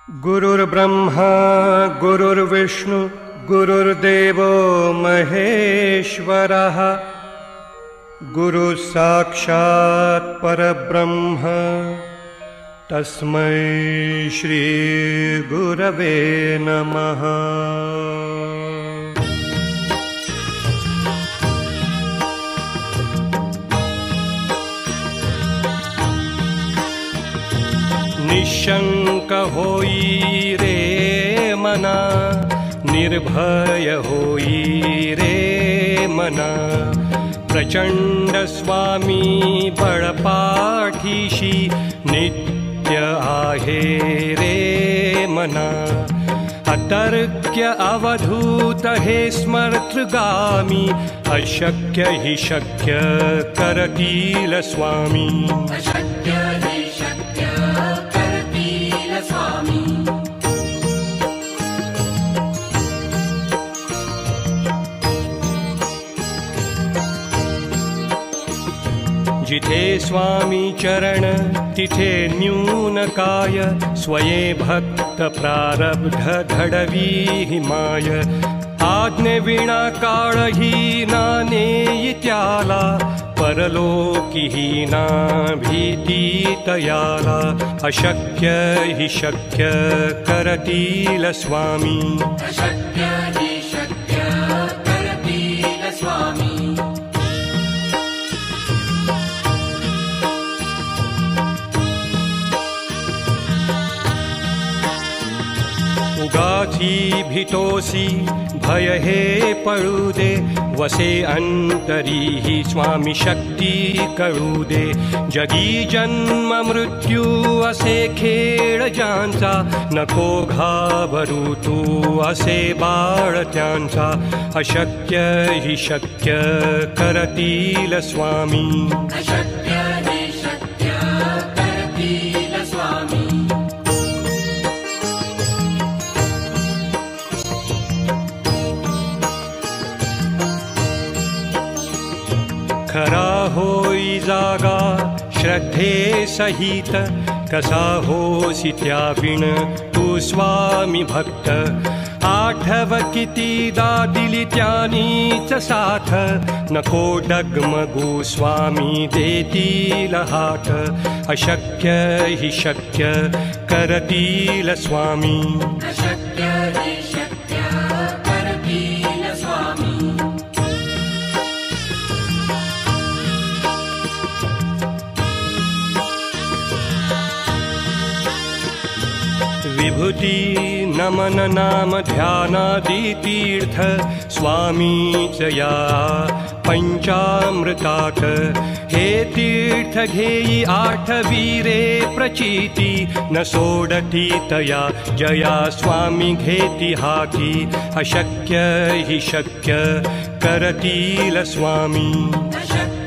गुरुर्ब्रह्मा गुरुर्विष्णु गुरुर्देवो महेश्वरः गुरुसाक्षात् परब्रह्म तस्मै श्री गुरवे नमः। निशंक होई रे मना, निर्भय होई रे मना, प्रचंड स्वामी बळपाठीशी नित्य आहे रे मना। अतर्क्य अवधूत हे स्मर्तृगामी, अशक्य हि शक्य करतील स्वामी। अशक्य हि शक्य करतील स्वामी। जिथे स्वामी चरण तिथे न्यून काय, स्वये भक्त प्रारब्ध घडवी हिमाय। आज्ञे विना काळही ना नेई त्याला, परलोकी ही ना भीती तयाला। अशक्य हि शक्य करतील स्वामी। अशक्य हि शक्य करतील स्वामी। उगाची भीतोसी भय हे पळू दे, वसे अंतरी ही स्वामी शक्ती कळू दे। जगी जन्म मृत्यू असे खेळ ज्यांचा, नको घाबरू तू असे बाळ त्यांचा। अशक्य हि शक्य करतील स्वामी। अशक्य हि शक्य करतील स्वामी। खरा होई जागा श्रद्धे सहित, कसा होसी त्याविण तू स्वामी भक्त। आठव कितीदा दिली त्यानीच साथ, नको डगमगू स्वामी देतील हात। अशक्य हि शक्य करतील स्वामी। अशक्य हि शक्य करतील स्वामी। विभूति नमन नाम ध्यानादि तीर्थ, स्वामीच या पंचामृतात। हे तीर्थ घेई आठवीरे प्रचिती, न सोडती तया जया स्वामी घेती हाती। अशक्य हि शक्य करतील स्वामी। अशक्य